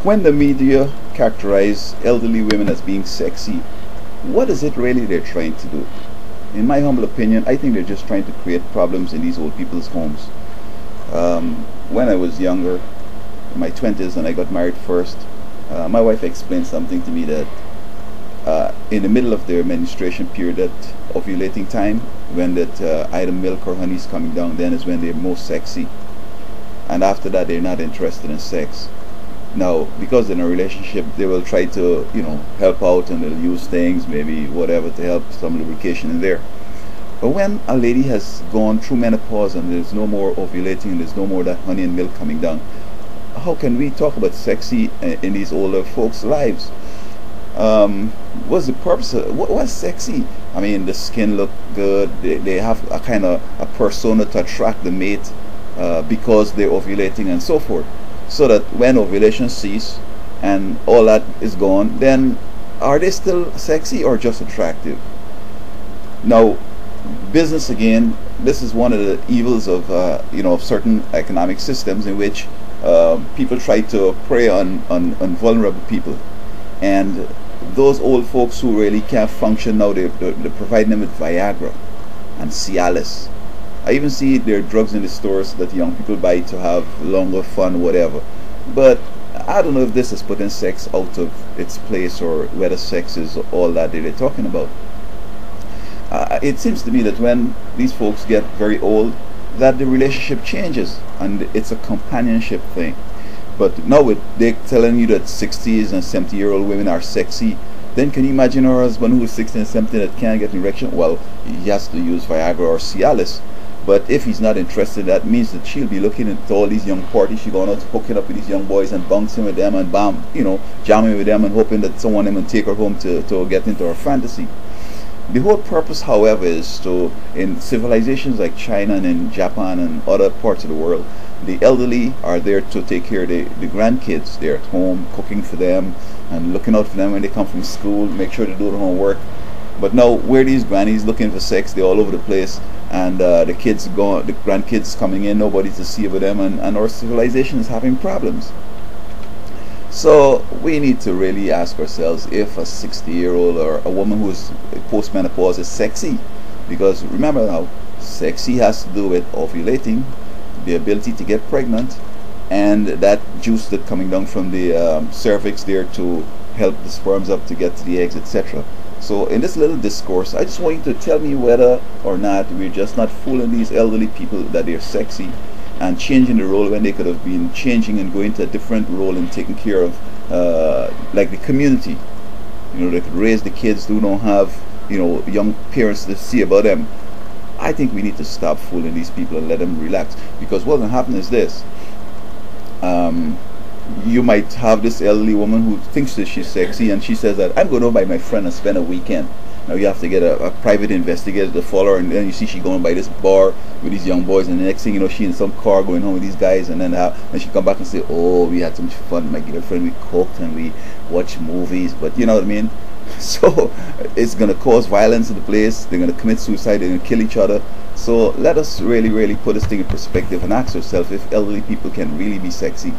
When the media characterize elderly women as being sexy, what is it really they're trying to do? In my humble opinion, I think they're just trying to create problems in these old people's homes. When I was younger, in my 20s, and I got married first, my wife explained something to me that in the middle of their menstruation period, that ovulating time, when that either milk or honey is coming down, then is when they're most sexy. And after that, they're not interested in sex. Now, because in a relationship, they will try to, help out, and they'll use things, maybe whatever, to help some lubrication in there. But when a lady has gone through menopause and there's no more ovulating and there's no more that honey and milk coming down, how can we talk about sexy in these older folks' lives? What's the purpose of what's sexy? I mean, the skin look good. They have a kind of a persona to attract the mate because they're ovulating and so forth. So that when ovulation cease and all that is gone, then are they still sexy or just attractive? Now, business again. This is one of the evils of of certain economic systems in which people try to prey on vulnerable people, and those old folks who really can't function now, they provide them with Viagra and Cialis. I even see there are drugs in the stores that young people buy to have longer fun, whatever. But I don't know if this is putting sex out of its place, or whether sex is all that they're talking about. It seems to me that when these folks get very old, that the relationship changes and it's a companionship thing. But now with they telling you that 60s and 70-year-old women are sexy, then can you imagine her husband who is 60 and 70 that can't get an erection? Well, he has to use Viagra or Cialis. But if he's not interested, that means that she'll be looking at all these young parties. She's going out hooking up with these young boys and bouncing with them and bam, jamming with them and hoping that someone will take her home to get into her fantasy. The whole purpose, however, is to, in civilizations like China and in Japan and other parts of the world, the elderly are there to take care of the grandkids. They're at home cooking for them and looking out for them when they come from school, make sure they do their homework. But now, where these grannies looking for sex, they're all over the place, and the grandkids coming in, nobody to see about them, and our civilization is having problems. So we need to really ask ourselves if a 60-year-old or a woman who's post-menopause is sexy. Because remember now, sexy has to do with ovulating, the ability to get pregnant, and that juice that coming down from the cervix there to help the sperms up to get to the eggs, etc. So in this little discourse, I just want you to tell me whether or not we're just not fooling these elderly people that they're sexy and changing the role when they could have been changing and going to a different role and taking care of like the community. They could raise the kids who don't have young parents to see about them. I think we need to stop fooling these people and let them relax, because what will happen is this. You might have this elderly woman who thinks that she's sexy, and she says that I'm going to by my friend and spend a weekend. Now you have to get a private investigator to follow her, and then you see she going by this bar with these young boys, and the next thing you know, she in some car going home with these guys, and then she come back and say, oh, we had so much fun, my girlfriend, we cooked and we watched movies. But you know what I mean? So it's going to cause violence in the place. They're going to commit suicide, they're going to kill each other. So let us really put this thing in perspective and ask ourselves if elderly people can really be sexy.